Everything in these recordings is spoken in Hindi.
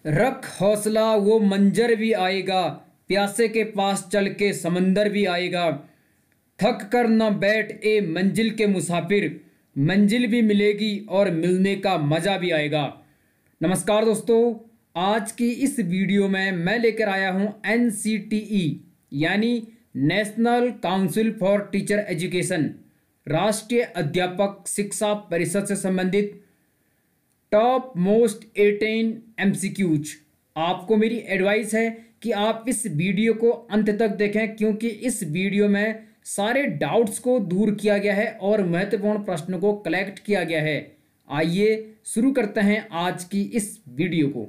रख हौसला वो मंजर भी आएगा, प्यासे के पास चल के समंदर भी आएगा। थक कर न बैठ ए मंजिल के मुसाफिर, मंजिल भी मिलेगी और मिलने का मज़ा भी आएगा। नमस्कार दोस्तों, आज की इस वीडियो में मैं लेकर आया हूं NCTE यानी national council for teacher education, राष्ट्रीय अध्यापक शिक्षा परिषद से संबंधित टॉप मोस्ट 18 MCQs। आपको मेरी एडवाइस है कि आप इस वीडियो को अंत तक देखें, क्योंकि इस वीडियो में सारे डाउट्स को दूर किया गया है और महत्वपूर्ण प्रश्नों को कलेक्ट किया गया है। आइए शुरू करते हैं आज की इस वीडियो को।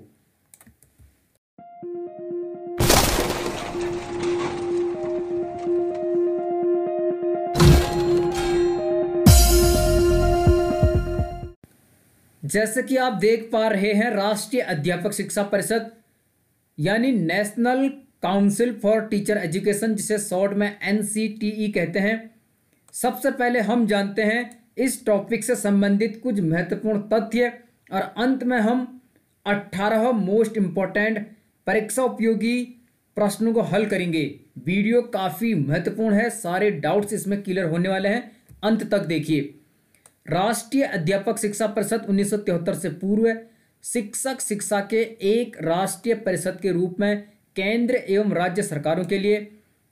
जैसे कि आप देख पा रहे हैं, राष्ट्रीय अध्यापक शिक्षा परिषद यानी national council for teacher education, जिसे शॉर्ट में NCTE कहते हैं। सबसे पहले हम जानते हैं इस टॉपिक से संबंधित कुछ महत्वपूर्ण तथ्य और अंत में हम 18 मोस्ट इम्पोर्टेंट परीक्षा उपयोगी प्रश्नों को हल करेंगे। वीडियो काफ़ी महत्वपूर्ण है, सारे डाउट्स इसमें क्लियर होने वाले हैं, अंत तक देखिए। राष्ट्रीय अध्यापक शिक्षा परिषद 1973 से पूर्व शिक्षक शिक्षा के एक राष्ट्रीय परिषद के रूप में केंद्र एवं राज्य सरकारों के लिए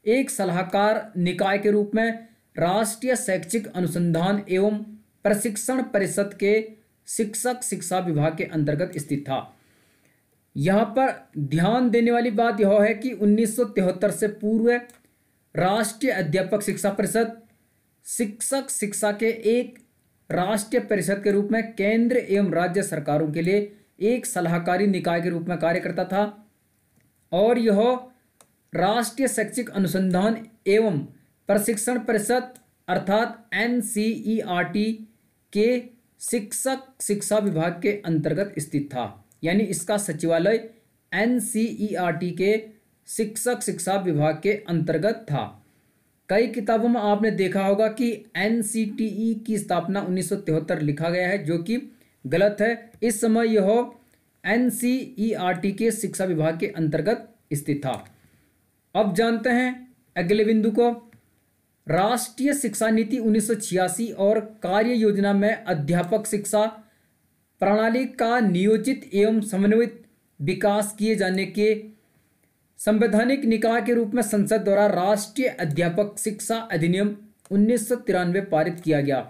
एक सलाहकार निकाय के रूप में राष्ट्रीय शैक्षिक अनुसंधान एवं प्रशिक्षण परिषद के शिक्षक शिक्षा विभाग के अंतर्गत स्थित था। यहाँ पर ध्यान देने वाली बात यह है कि 1973 से पूर्व राष्ट्रीय अध्यापक शिक्षा परिषद शिक्षक शिक्षा के एक राष्ट्रीय परिषद के रूप में केंद्र एवं राज्य सरकारों के लिए एक सलाहकारी निकाय के रूप में कार्य करता था और यह राष्ट्रीय शैक्षिक अनुसंधान एवं प्रशिक्षण परिषद अर्थात NCERT के शिक्षक शिक्षा विभाग के अंतर्गत स्थित था। यानी इसका सचिवालय NCERT के शिक्षक शिक्षा विभाग के अंतर्गत था। कई किताबों में आपने देखा होगा कि NCTE की स्थापना 1973 लिखा गया है, जो कि गलत है। इस समय यह NCERT के शिक्षा विभाग के अंतर्गत स्थित था। अब जानते हैं अगले बिंदु को। राष्ट्रीय शिक्षा नीति 1986 और कार्य योजना में अध्यापक शिक्षा प्रणाली का नियोजित एवं समन्वित विकास किए जाने के संवैधानिक निकाय के रूप में संसद द्वारा राष्ट्रीय अध्यापक शिक्षा अधिनियम 1993 पारित किया गया।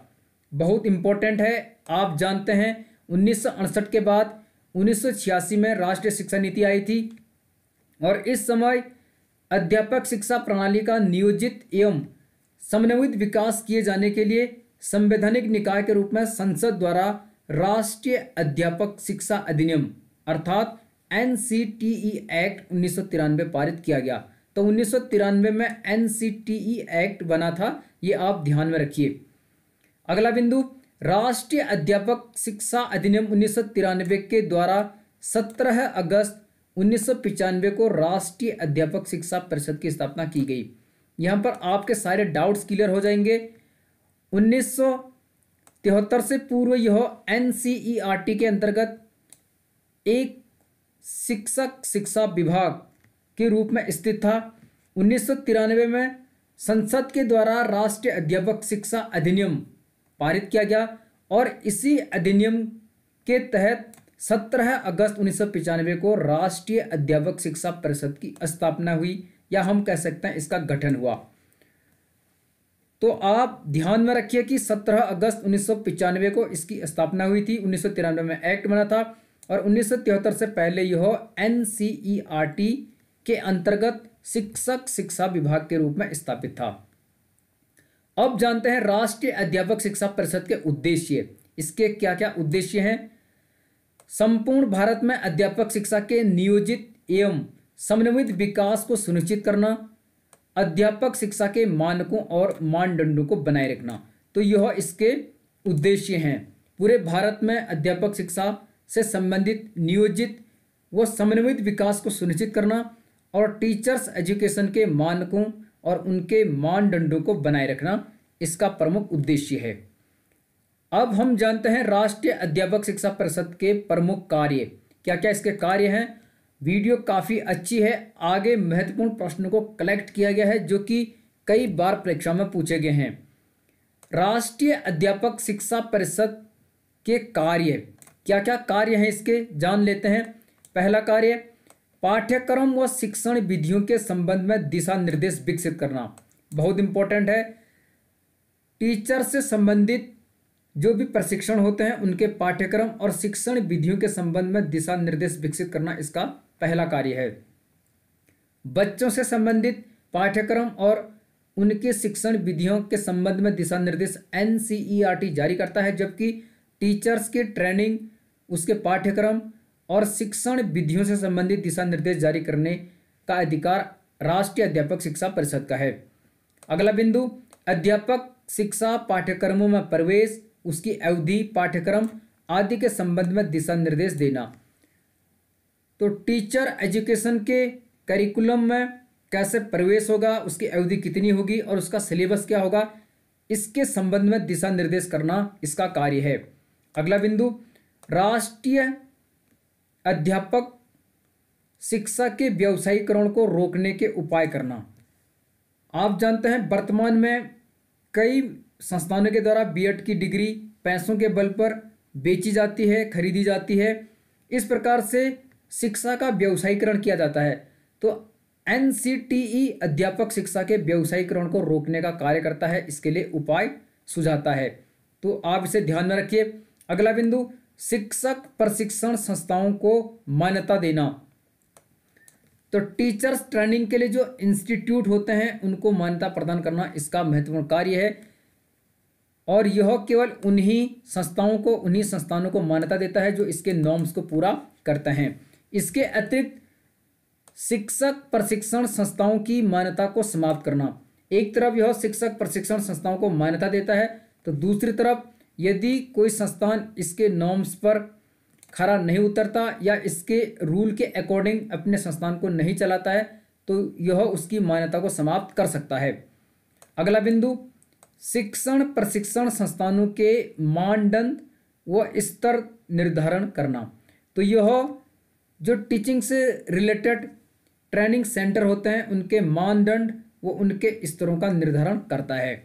बहुत इंपॉर्टेंट है। आप जानते हैं 1968 के बाद 1986 में राष्ट्रीय शिक्षा नीति आई थी और इस समय अध्यापक शिक्षा प्रणाली का नियोजित एवं समन्वित विकास किए जाने के लिए संवैधानिक निकाय के रूप में संसद द्वारा राष्ट्रीय अध्यापक शिक्षा अधिनियम अर्थात NCTE एक्ट 1993 पारित किया गया। तो 1993 में NCTE एक्ट बना था, ये आप ध्यान में रखिए। अगला बिंदु, राष्ट्रीय अध्यापक शिक्षा अधिनियम 1993 के द्वारा 17 अगस्त 1995 को राष्ट्रीय अध्यापक शिक्षा परिषद की स्थापना की गई। यहाँ पर आपके सारे डाउट्स क्लियर हो जाएंगे। 1973 से पूर्व यह NCERT के अंतर्गत एक शिक्षक शिक्षा विभाग के रूप में स्थित था। 1993 में संसद के द्वारा राष्ट्रीय अध्यापक शिक्षा अधिनियम पारित किया गया और इसी अधिनियम के तहत 17 अगस्त 1995 को राष्ट्रीय अध्यापक शिक्षा परिषद की स्थापना हुई, या हम कह सकते हैं इसका गठन हुआ। तो आप ध्यान में रखिए कि 17 अगस्त 1995 को इसकी स्थापना हुई थी। 1993 में एक्ट बना था और 1973 से पहले यह NCERT के अंतर्गत शिक्षक शिक्षा विभाग के रूप में स्थापित था। अब जानते हैं राष्ट्रीय अध्यापक शिक्षा परिषद के उद्देश्य। इसके क्या क्या उद्देश्य हैं? संपूर्ण भारत में अध्यापक शिक्षा के नियोजित एवं समन्वित विकास को सुनिश्चित करना, अध्यापक शिक्षा के मानकों और मानदंडों को बनाए रखना। तो यह इसके उद्देश्य हैं। पूरे भारत में अध्यापक शिक्षा से संबंधित नियोजित व समन्वित विकास को सुनिश्चित करना और टीचर्स एजुकेशन के मानकों और उनके मानदंडों को बनाए रखना इसका प्रमुख उद्देश्य है। अब हम जानते हैं राष्ट्रीय अध्यापक शिक्षा परिषद के प्रमुख कार्य क्या क्या इसके कार्य हैं। वीडियो काफ़ी अच्छी है। आगे महत्वपूर्ण प्रश्नों को कलेक्ट किया गया है जो कि कई बार परीक्षा में पूछे गए हैं। राष्ट्रीय अध्यापक शिक्षा परिषद के कार्य, क्या क्या कार्य हैं इसके जान लेते हैं। पहला कार्य, पाठ्यक्रम व शिक्षण विधियों के संबंध में दिशा निर्देश विकसित करना, बहुत इंपॉर्टेंट है। टीचर से संबंधित जो भी प्रशिक्षण होते हैं उनके पाठ्यक्रम और शिक्षण विधियों के संबंध में दिशा निर्देश विकसित करना इसका पहला कार्य है। बच्चों से संबंधित पाठ्यक्रम और उनके शिक्षण विधियों के संबंध में दिशा निर्देश NCERT जारी करता है, जबकि टीचर्स की ट्रेनिंग, उसके पाठ्यक्रम और शिक्षण विधियों से संबंधित दिशा निर्देश जारी करने का अधिकार राष्ट्रीय अध्यापक शिक्षा परिषद का है। अगला बिंदु, अध्यापक शिक्षा पाठ्यक्रमों में प्रवेश, उसकी अवधि, पाठ्यक्रम आदि के संबंध में दिशा निर्देश देना। तो टीचर एजुकेशन के करिकुलम में कैसे प्रवेश होगा, उसकी अवधि कितनी होगी और उसका सिलेबस क्या होगा, इसके संबंध में दिशा निर्देश करना इसका कार्य है। अगला बिंदु, राष्ट्रीय अध्यापक शिक्षा के व्यावसायीकरण को रोकने के उपाय करना। आप जानते हैं वर्तमान में कई संस्थानों के द्वारा B.Ed की डिग्री पैसों के बल पर बेची जाती है, खरीदी जाती है। इस प्रकार से शिक्षा का व्यावसायीकरण किया जाता है। तो NCTE अध्यापक शिक्षा के व्यावसायीकरण को रोकने का कार्य करता है, इसके लिए उपाय सुझाता है। तो आप इसे ध्यान में रखिए। अगला बिंदु, शिक्षक प्रशिक्षण संस्थाओं को मान्यता देना। तो टीचर्स ट्रेनिंग के लिए जो इंस्टीट्यूट होते हैं उनको मान्यता प्रदान करना इसका महत्वपूर्ण कार्य है, और यह केवल उन्हीं संस्थानों को मान्यता देता है जो इसके नॉर्म्स को पूरा करते हैं। इसके अतिरिक्त शिक्षक प्रशिक्षण संस्थाओं की मान्यता को समाप्त करना। एक तरफ यह शिक्षक प्रशिक्षण संस्थाओं को मान्यता देता है, तो दूसरी तरफ यदि कोई संस्थान इसके नॉर्म्स पर खरा नहीं उतरता या इसके रूल के अकॉर्डिंग अपने संस्थान को नहीं चलाता है, तो यह उसकी मान्यता को समाप्त कर सकता है। अगला बिंदु, शिक्षण प्रशिक्षण संस्थानों के मानदंड व स्तर निर्धारण करना। तो यह जो टीचिंग से रिलेटेड ट्रेनिंग सेंटर होते हैं उनके मानदंड व उनके स्तरों का निर्धारण करता है।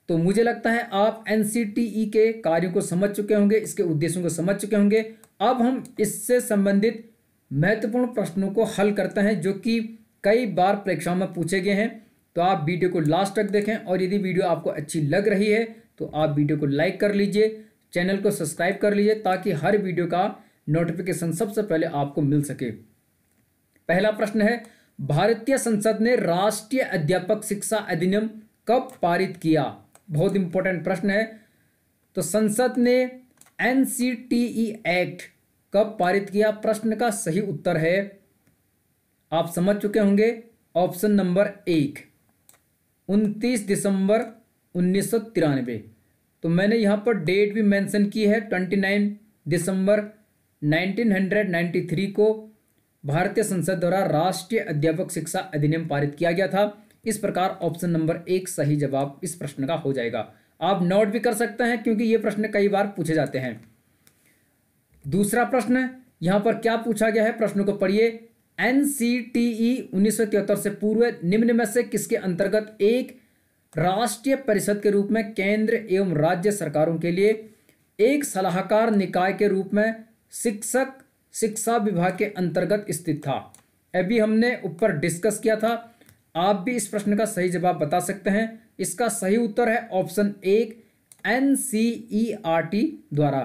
तो मुझे लगता है आप NCTE के कार्यों को समझ चुके होंगे, इसके उद्देश्यों को समझ चुके होंगे। अब हम इससे संबंधित महत्वपूर्ण प्रश्नों को हल करते हैं जो कि कई बार परीक्षाओं में पूछे गए हैं। तो आप वीडियो को लास्ट तक देखें, और यदि वीडियो आपको अच्छी लग रही है तो आप वीडियो को लाइक कर लीजिए, चैनल को सब्सक्राइब कर लीजिए ताकि हर वीडियो का नोटिफिकेशन सबसे पहले आपको मिल सके। पहला प्रश्न है, भारतीय संसद ने राष्ट्रीय अध्यापक शिक्षा अधिनियम कब पारित किया। बहुत इंपॉर्टेंट प्रश्न है। तो संसद ने NCTE एक्ट कब पारित किया। प्रश्न का सही उत्तर है, आप समझ चुके होंगे, ऑप्शन नंबर 1, 29 दिसंबर 1993। तो मैंने यहाँ पर डेट भी मेंशन की है, 29 दिसंबर 1993 को भारतीय संसद द्वारा राष्ट्रीय अध्यापक शिक्षा अधिनियम पारित किया गया था। इस प्रकार ऑप्शन नंबर 1 सही जवाब इस प्रश्न का हो जाएगा। आप नोट भी कर सकते हैं क्योंकि ये प्रश्न कई बार पूछे जाते हैं। दूसरा प्रश्न यहाँ पर क्या पूछा गया है, प्रश्न को पढ़िए। NCTE 1973 से पूर्व निम्न में से किसके अंतर्गत एक राष्ट्रीय परिषद के रूप में केंद्र एवं राज्य सरकारों के लिए एक सलाहकार निकाय के रूप में शिक्षक शिक्षा विभाग के अंतर्गत स्थित था। अभी हमने ऊपर डिस्कस किया था। आप भी इस प्रश्न का सही जवाब बता सकते हैं। इसका सही उत्तर है ऑप्शन 1, NCERT द्वारा।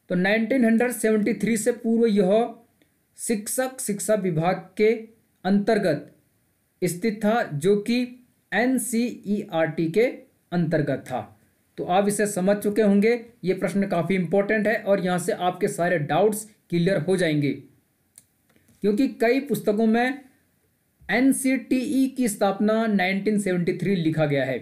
तो 1973 से पूर्व यह शिक्षक शिक्षा विभाग के अंतर्गत स्थित था, जो कि NCERT के अंतर्गत था। तो आप इसे समझ चुके होंगे। ये प्रश्न काफ़ी इंपॉर्टेंट है और यहाँ से आपके सारे डाउट्स क्लियर हो जाएंगे, क्योंकि कई पुस्तकों में NCTE की स्थापना 1973 लिखा गया है।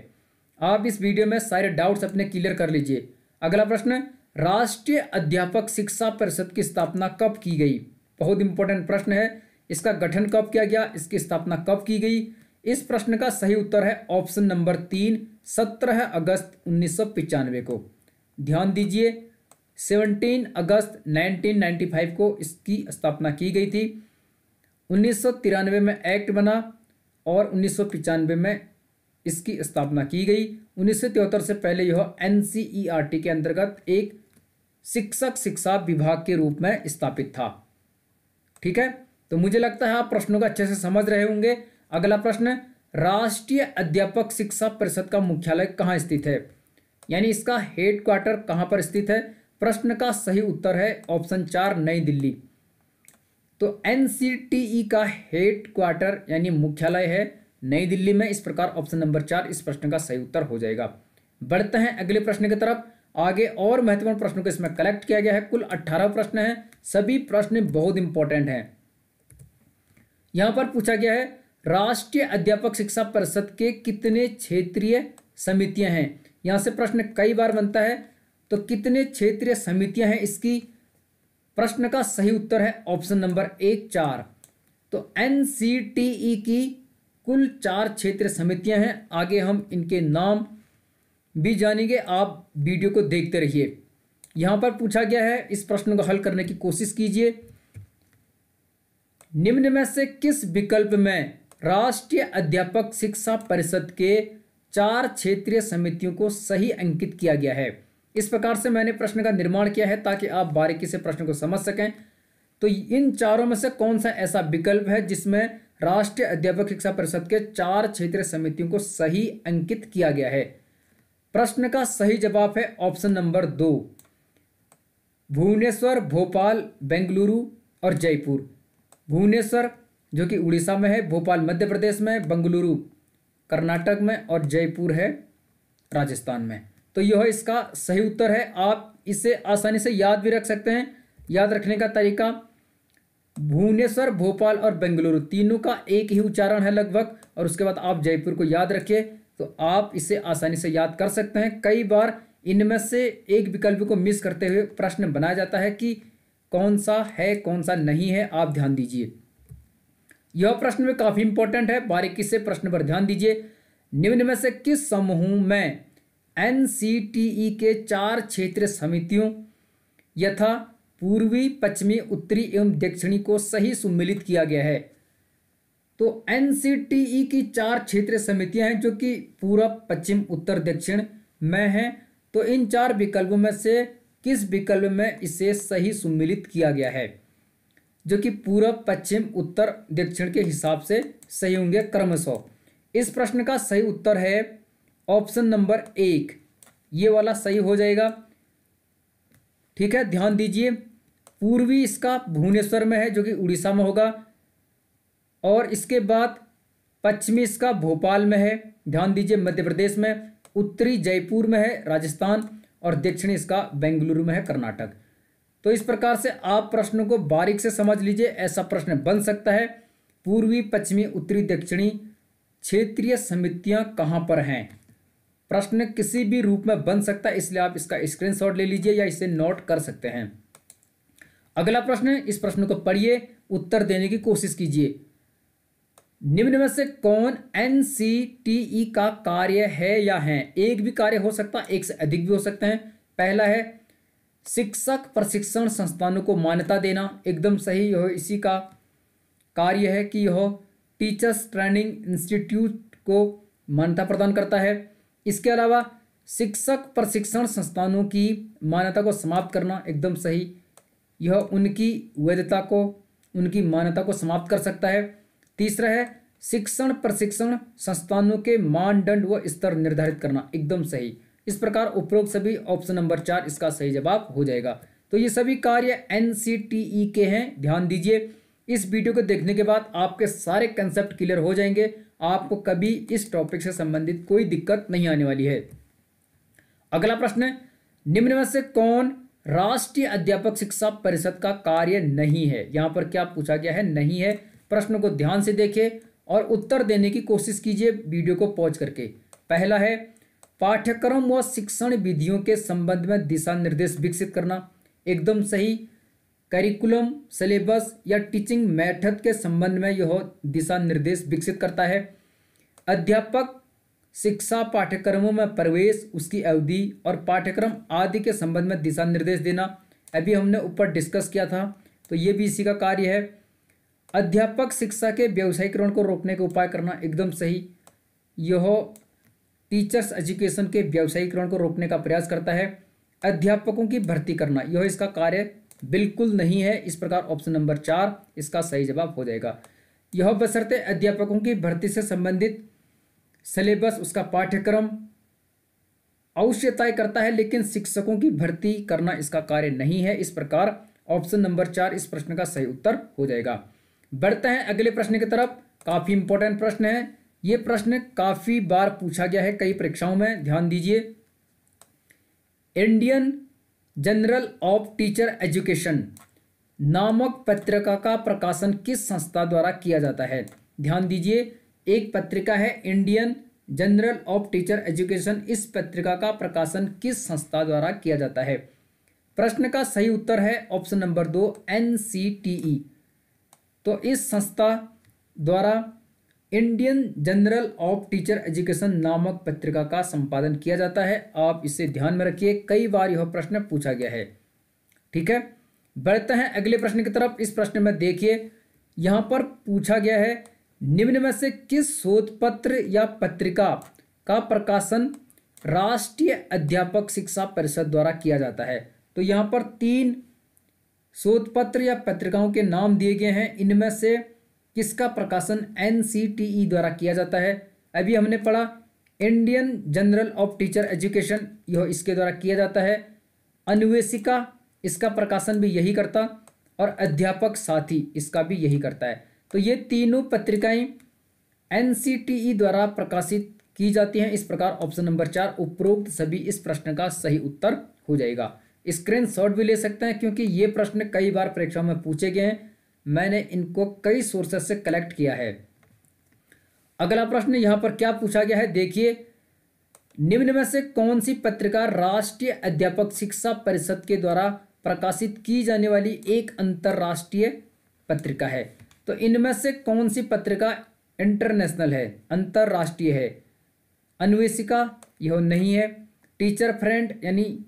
आप इस वीडियो में सारे डाउट्स अपने क्लियर कर लीजिए। अगला प्रश्न, राष्ट्रीय अध्यापक शिक्षा परिषद की स्थापना कब की गई। बहुत इंपॉर्टेंट प्रश्न है। इसका गठन कब किया गया, इसकी स्थापना कब की गई। इस प्रश्न का सही उत्तर है ऑप्शन नंबर 3, 17 अगस्त 1995 को। ध्यान दीजिए, 17 अगस्त 1995 को इसकी स्थापना की गई थी। 1993 में एक्ट बना और 1995 में इसकी स्थापना की गई। 1973 से पहले यह NCERT के अंतर्गत एक शिक्षक शिक्षा विभाग के रूप में स्थापित था। ठीक है, तो मुझे लगता है आप प्रश्नों को अच्छे से समझ रहे होंगे। अगला प्रश्न, राष्ट्रीय अध्यापक शिक्षा परिषद का मुख्यालय कहाँ स्थित है, यानी इसका हेड क्वार्टर कहाँ पर स्थित है। प्रश्न का सही उत्तर है ऑप्शन 4 नई दिल्ली। तो NCTE का हेड क्वार्टर यानी मुख्यालय है नई दिल्ली में। इस प्रकार ऑप्शन नंबर 4 इस प्रश्न का सही उत्तर हो जाएगा। बढ़ते हैं अगले प्रश्न की तरफ। आगे और महत्वपूर्ण प्रश्नों को इसमें कलेक्ट किया गया है। कुल 18 प्रश्न हैं, सभी प्रश्न बहुत इंपॉर्टेंट हैं। यहां पर पूछा गया है राष्ट्रीय अध्यापक शिक्षा परिषद के कितने क्षेत्रीय समितियां हैं। यहां से प्रश्न कई बार बनता है, तो कितने क्षेत्रीय समितियां हैं इसकी प्रश्न का सही उत्तर है ऑप्शन नंबर 1 4। तो NCTE की कुल 4 क्षेत्रीय समितियां हैं। आगे हम इनके नाम भी जानेंगे, आप वीडियो को देखते रहिए। यहां पर पूछा गया है, इस प्रश्न को हल करने की कोशिश कीजिए। निम्न में से किस विकल्प में राष्ट्रीय अध्यापक शिक्षा परिषद के 4 क्षेत्रीय समितियों को सही अंकित किया गया है। इस प्रकार से मैंने प्रश्न का निर्माण किया है ताकि आप बारीकी से प्रश्न को समझ सकें। तो इन चारों में से कौन सा ऐसा विकल्प है जिसमें राष्ट्रीय अध्यापक शिक्षा परिषद के 4 क्षेत्रीय समितियों को सही अंकित किया गया है। प्रश्न का सही जवाब है ऑप्शन नंबर 2 भुवनेश्वर, भोपाल, बेंगलुरु और जयपुर। भुवनेश्वर जो कि उड़ीसा में है, भोपाल मध्य प्रदेश में, बेंगलुरु कर्नाटक में और जयपुर है राजस्थान में। तो यह इसका सही उत्तर है। आप इसे आसानी से याद भी रख सकते हैं। याद रखने का तरीका, भुवनेश्वर, भोपाल और बेंगलुरु तीनों का एक ही उच्चारण है लगभग, और उसके बाद आप जयपुर को याद रखिए तो आप इसे आसानी से याद कर सकते हैं। कई बार इनमें से एक विकल्प को मिस करते हुए प्रश्न बनाया जाता है कि कौन सा है कौन सा नहीं है, आप ध्यान दीजिए। यह प्रश्न में काफी इंपॉर्टेंट है, बारीकी से प्रश्न पर ध्यान दीजिए। निम्न में से किस समूह में NCTE के 4 क्षेत्रीय समितियों यथा पूर्वी, पश्चिमी, उत्तरी एवं दक्षिणी को सही सुमेलित किया गया है। तो NCTE की 4 क्षेत्रीय समितियां हैं जो कि पूरब, पश्चिम, उत्तर, दक्षिण में हैं। तो इन 4 विकल्पों में से किस विकल्प में इसे सही सुमेलित किया गया है, जो कि पूरब, पश्चिम, उत्तर, दक्षिण के हिसाब से सही होंगे क्रमशः। इस प्रश्न का सही उत्तर है ऑप्शन नंबर 1, ये वाला सही हो जाएगा। ठीक है, ध्यान दीजिए। पूर्वी इसका भुवनेश्वर में है जो कि उड़ीसा में होगा, और इसके बाद पश्चिमी इसका भोपाल में है, ध्यान दीजिए मध्य प्रदेश में, उत्तरी जयपुर में है राजस्थान, और दक्षिणी इसका बेंगलुरु में है कर्नाटक। तो इस प्रकार से आप प्रश्नों को बारीक से समझ लीजिए, ऐसा प्रश्न बन सकता है। पूर्वी, पश्चिमी, उत्तरी, दक्षिणी क्षेत्रीय समितियां कहां पर हैं, प्रश्न किसी भी रूप में बन सकता है, इसलिए आप इसका स्क्रीनशॉट ले लीजिए या इसे नोट कर सकते हैं। अगला प्रश्न, इस प्रश्न को पढ़िए, उत्तर देने की कोशिश कीजिए। निम्न में से कौन NCTE का कार्य है या है। एक भी कार्य हो सकता है, एक से अधिक भी हो सकते हैं। पहला है शिक्षक प्रशिक्षण संस्थानों को मान्यता देना, एकदम सही। यह इसी का कार्य है कि यह टीचर्स ट्रेनिंग इंस्टीट्यूट को मान्यता प्रदान करता है। इसके अलावा शिक्षक प्रशिक्षण संस्थानों की मान्यता को समाप्त करना, एकदम सही। यह उनकी वैधता को, उनकी मान्यता को समाप्त कर सकता है। तीसरा है शिक्षण प्रशिक्षण संस्थानों के मानदंड व स्तर निर्धारित करना, एकदम सही। इस प्रकार उपरोक्त सभी ऑप्शन नंबर 4 इसका सही जवाब हो जाएगा। तो ये सभी कार्य NCTE के हैं, ध्यान दीजिए। इस वीडियो को देखने के बाद आपके सारे कंसेप्ट क्लियर हो जाएंगे, आपको कभी इस टॉपिक से संबंधित कोई दिक्कत नहीं आने वाली है। अगला प्रश्न, निम्न में से कौन राष्ट्रीय अध्यापक शिक्षा परिषद का कार्य नहीं है। यहां पर क्या पूछा गया है, नहीं है। प्रश्न को ध्यान से देखिए और उत्तर देने की कोशिश कीजिए वीडियो को पॉज करके। पहला है पाठ्यक्रम व शिक्षण विधियों के संबंध में दिशा निर्देश विकसित करना, एकदम सही। करिकुलम, सिलेबस या टीचिंग मेथड के संबंध में यह दिशा निर्देश विकसित करता है। अध्यापक शिक्षा पाठ्यक्रमों में प्रवेश, उसकी अवधि और पाठ्यक्रम आदि के संबंध में दिशा निर्देश देना, अभी हमने ऊपर डिस्कस किया था, तो ये भी इसी का कार्य है। अध्यापक शिक्षा के व्यावसायीकरण को रोकने के उपाय करना, एकदम सही, यह टीचर्स एजुकेशन के व्यावसायीकरण को रोकने का प्रयास करता है। अध्यापकों की भर्ती करना, यह इसका कार्य बिल्कुल नहीं है। इस प्रकार ऑप्शन नंबर 4 इसका सही जवाब हो जाएगा। यह बशर्ते अध्यापकों की भर्ती से संबंधित सिलेबस, उसका पाठ्यक्रम अवश्य तय करता है, लेकिन शिक्षकों की भर्ती करना इसका कार्य नहीं है। इस प्रकार ऑप्शन नंबर 4 इस प्रश्न का सही उत्तर हो जाएगा। बढ़ते हैं अगले प्रश्न की तरफ। काफी इंपॉर्टेंट प्रश्न है, ये प्रश्न काफी बार पूछा गया है कई परीक्षाओं में, ध्यान दीजिए। Indian journal of teacher education नामक पत्रिका का प्रकाशन किस संस्था द्वारा किया जाता है? ध्यान दीजिए, एक पत्रिका है Indian journal of teacher education, इस पत्रिका का प्रकाशन किस संस्था द्वारा किया जाता है? प्रश्न का सही उत्तर है ऑप्शन नंबर 2 NCTE। तो इस संस्था द्वारा Indian journal of teacher education नामक पत्रिका का संपादन किया जाता है। आप इसे ध्यान में रखिए, कई बार यह प्रश्न पूछा गया है। ठीक है, बढ़ते हैं अगले प्रश्न की तरफ। इस प्रश्न में देखिए, यहां पर पूछा गया है निम्न में से किस शोध पत्र या पत्रिका का प्रकाशन राष्ट्रीय अध्यापक शिक्षा परिषद द्वारा किया जाता है? तो यहां पर 3 शोध पत्र या पत्रिकाओं के नाम दिए गए हैं, इनमें से किसका प्रकाशन NCTE द्वारा किया जाता है? अभी हमने पढ़ा Indian journal of teacher education, यह इसके द्वारा किया जाता है। अन्वेषिका, इसका प्रकाशन भी यही करता, और अध्यापक साथी, इसका भी यही करता है। तो ये तीनों पत्रिकाएं NCTE द्वारा प्रकाशित की जाती हैं। इस प्रकार ऑप्शन नंबर 4 उपरोक्त सभी इस प्रश्न का सही उत्तर हो जाएगा। स्क्रीनशॉट भी ले सकते हैं, क्योंकि ये प्रश्न कई बार परीक्षाओं में पूछे गए हैं, मैंने इनको कई सोर्सेस से कलेक्ट किया है। अगला प्रश्न यहां पर क्या पूछा गया है, देखिए, निम्न में से कौन सी पत्रिका राष्ट्रीय अध्यापक शिक्षा परिषद के द्वारा प्रकाशित की जाने वाली एक अंतरराष्ट्रीय पत्रिका है? तो इनमें से कौन सी पत्रिका इंटरनेशनल है, अंतरराष्ट्रीय है? अन्वेषिका, यह नहीं है। टीचर फ्रेंड यानी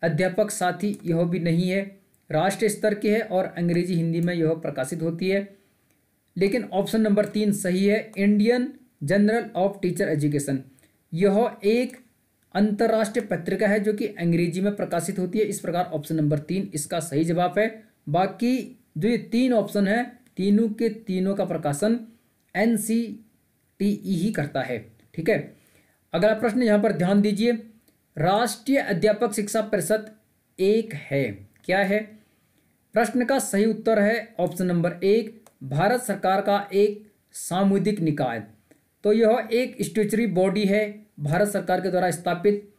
अध्यापक साथी, यह भी नहीं है। राष्ट्रीय स्तर की है और अंग्रेजी हिंदी में यह प्रकाशित होती है। लेकिन ऑप्शन नंबर 3 सही है, Indian journal of teacher education, यह एक अंतर्राष्ट्रीय पत्रिका है जो कि अंग्रेजी में प्रकाशित होती है। इस प्रकार ऑप्शन नंबर 3 इसका सही जवाब है। बाकी जो ये 3 ऑप्शन है, तीनों के तीनों का प्रकाशन NCTE ही करता है। ठीक है, अगला प्रश्न यहां पर ध्यान दीजिए, राष्ट्रीय अध्यापक शिक्षा परिषद एक है, क्या है? प्रश्न का सही उत्तर है ऑप्शन नंबर 1 भारत सरकार का एक सामुदायिक निकाय। तो यह एक स्टैट्यूटरी बॉडी है, भारत सरकार के द्वारा स्थापित,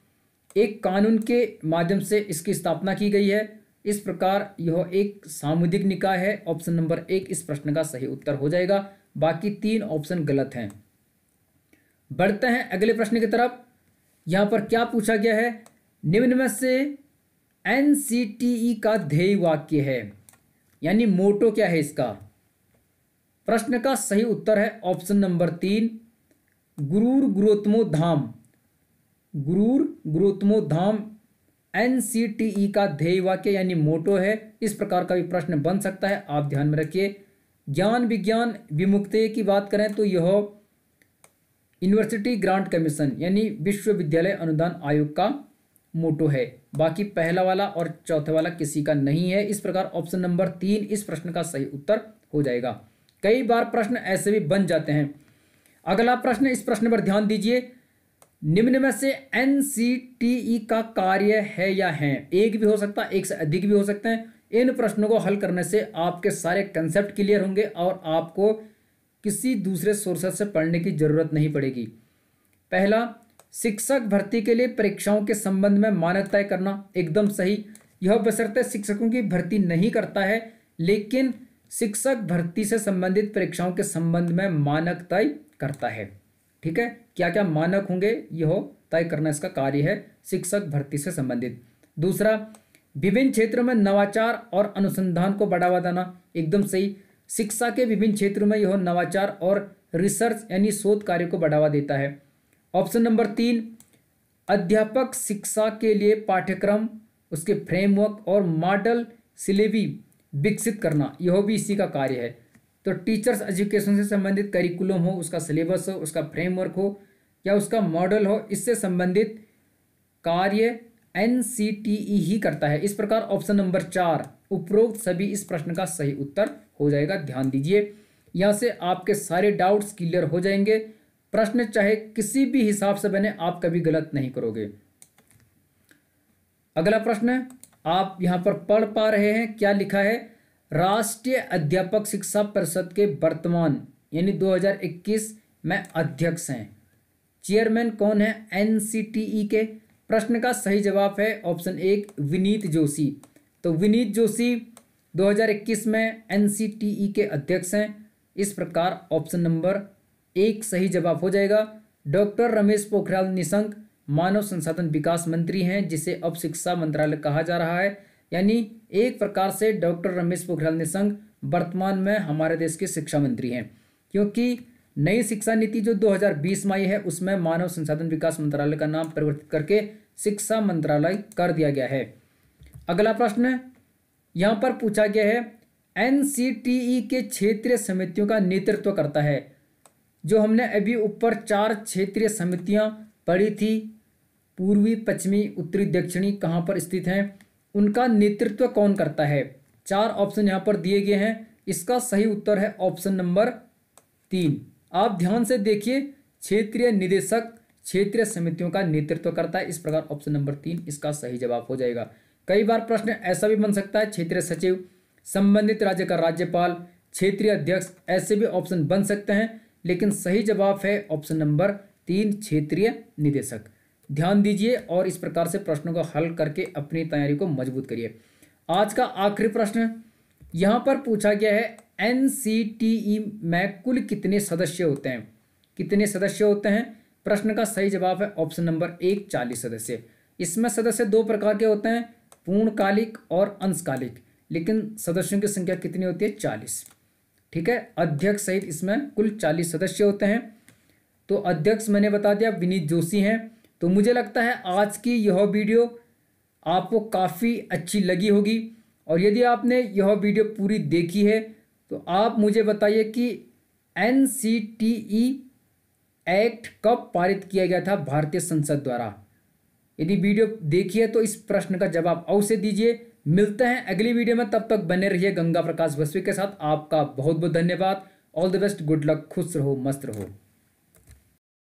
एक कानून के माध्यम से इसकी स्थापना की गई है। इस प्रकार यह एक सामुदायिक निकाय है। ऑप्शन नंबर 1 इस प्रश्न का सही उत्तर हो जाएगा, बाकी 3 ऑप्शन गलत हैं। बढ़ते हैं अगले प्रश्न की तरफ। यहां पर क्या पूछा गया है, निम्न में से NCTE का ध्येय वाक्य है, यानी मोटो क्या है इसका? प्रश्न का सही उत्तर है ऑप्शन नंबर 3 गुरूर गुरुत्तमो धाम। गुरूर गुरुत्तमो धाम NCTE का ध्येय वाक्य यानी मोटो है। इस प्रकार का भी प्रश्न बन सकता है, आप ध्यान में रखिए। ज्ञान विज्ञान विमुक्ति की बात करें तो यह यूनिवर्सिटी ग्रांट कमीशन यानी विश्वविद्यालय अनुदान आयोग का मोटो है। बाकी पहला वाला और चौथे वाला किसी का नहीं है। इस प्रकार ऑप्शन नंबर 3 इस प्रश्न का सही उत्तर हो जाएगा। कई बार प्रश्न ऐसे भी बन जाते हैं। अगला प्रश्न, इस प्रश्न पर ध्यान दीजिए, निम्न में से NCTE का कार्य है या है? एक भी हो सकता है, एक से अधिक भी हो सकते हैं। इन प्रश्नों को हल करने से आपके सारे कंसेप्ट क्लियर होंगे और आपको किसी दूसरे सोर्सेस से पढ़ने की जरूरत नहीं पड़ेगी। पहला, शिक्षक भर्ती के लिए परीक्षाओं के संबंध में मानक तय करना, एकदम सही। यह बशर्ते शिक्षकों की भर्ती नहीं करता है, लेकिन शिक्षक भर्ती से संबंधित परीक्षाओं के संबंध में मानक तय करता है। ठीक है, क्या क्या मानक होंगे यह तय करना इसका कार्य है शिक्षक भर्ती से संबंधित। दूसरा, विभिन्न क्षेत्रों में नवाचार और अनुसंधान को बढ़ावा देना, एकदम सही। शिक्षा के विभिन्न क्षेत्रों में यह नवाचार और रिसर्च यानी शोध कार्य को बढ़ावा देता है। ऑप्शन नंबर 3, अध्यापक शिक्षा के लिए पाठ्यक्रम, उसके फ्रेमवर्क और मॉडल सिलेबी विकसित करना, यह भी इसी का कार्य है। तो टीचर्स एजुकेशन से संबंधित करिकुलम हो, उसका सिलेबस हो, उसका फ्रेमवर्क हो या उसका मॉडल हो, इससे संबंधित कार्य एनसीटीई ही करता है। इस प्रकार ऑप्शन नंबर 4 उपरोक्त सभी इस प्रश्न का सही उत्तर हो जाएगा। ध्यान दीजिए, यहाँ से आपके सारे डाउट्स क्लियर हो जाएंगे। प्रश्न चाहे किसी भी हिसाब से बने, आप कभी गलत नहीं करोगे। अगला प्रश्न आप यहाँ पर पढ़ पा रहे हैं, क्या लिखा है? राष्ट्रीय अध्यापक शिक्षा परिषद के वर्तमान यानी 2021 में अध्यक्ष हैं। चेयरमैन कौन है एनसीटीई के? प्रश्न का सही जवाब है ऑप्शन 1 विनीत जोशी। तो विनीत जोशी 2021 में एनसीटीई के अध्यक्ष हैं। इस प्रकार ऑप्शन नंबर 1 सही जवाब हो जाएगा। डॉक्टर रमेश पोखरियाल निशंक मानव संसाधन विकास मंत्री हैं, जिसे अब शिक्षा मंत्रालय कहा जा रहा है। यानी एक प्रकार से डॉक्टर रमेश पोखरियाल निशंक वर्तमान में हमारे देश के शिक्षा मंत्री हैं, क्योंकि नई शिक्षा नीति जो 2020 में आई है उसमें मानव संसाधन विकास मंत्रालय का नाम परिवर्तित करके शिक्षा मंत्रालय कर दिया गया है। अगला प्रश्न यहाँ पर पूछा गया है, एनसीटीई के क्षेत्रीय समितियों का नेतृत्व करता है। जो हमने अभी ऊपर 4 क्षेत्रीय समितियां पढ़ी थी, पूर्वी, पश्चिमी, उत्तरी, दक्षिणी कहाँ पर स्थित हैं, उनका नेतृत्व कौन करता है? 4 ऑप्शन यहाँ पर दिए गए हैं। इसका सही उत्तर है ऑप्शन नंबर 3। आप ध्यान से देखिए, क्षेत्रीय निदेशक क्षेत्रीय समितियों का नेतृत्व करता है। इस प्रकार ऑप्शन नंबर 3 इसका सही जवाब हो जाएगा। कई बार प्रश्न ऐसा भी बन सकता है, क्षेत्रीय सचिव, संबंधित राज्य का राज्यपाल, क्षेत्रीय अध्यक्ष, ऐसे भी ऑप्शन बन सकते हैं, लेकिन सही जवाब है ऑप्शन नंबर 3 क्षेत्रीय निदेशक। ध्यान दीजिए और इस प्रकार से प्रश्नों को हल करके अपनी तैयारी को मजबूत करिए। आज का आखिरी प्रश्न यहाँ पर पूछा गया है, एनसीटीई में कुल कितने सदस्य होते हैं? कितने सदस्य होते हैं? प्रश्न का सही जवाब है ऑप्शन नंबर 1 40 सदस्य। इसमें सदस्य 2 प्रकार के होते हैं, पूर्णकालिक और अंशकालिक, लेकिन सदस्यों की संख्या कितनी होती है? 40। ठीक है, अध्यक्ष सहित इसमें कुल 40 सदस्य होते हैं। तो अध्यक्ष मैंने बता दिया विनीत जोशी हैं। तो मुझे लगता है आज की यह वीडियो आपको काफ़ी अच्छी लगी होगी, और यदि आपने यह वीडियो पूरी देखी है तो आप मुझे बताइए कि एनसीटीई एक्ट कब पारित किया गया था भारतीय संसद द्वारा। यदि वीडियो देखिए तो इस प्रश्न का जवाब अवश्य दीजिए। मिलते हैं अगली वीडियो में, तब तक बने रहिए गंगा प्रकाश बसवी के साथ। आपका बहुत बहुत धन्यवाद। All the best, good luck, खुश रहो, मस्त रहो।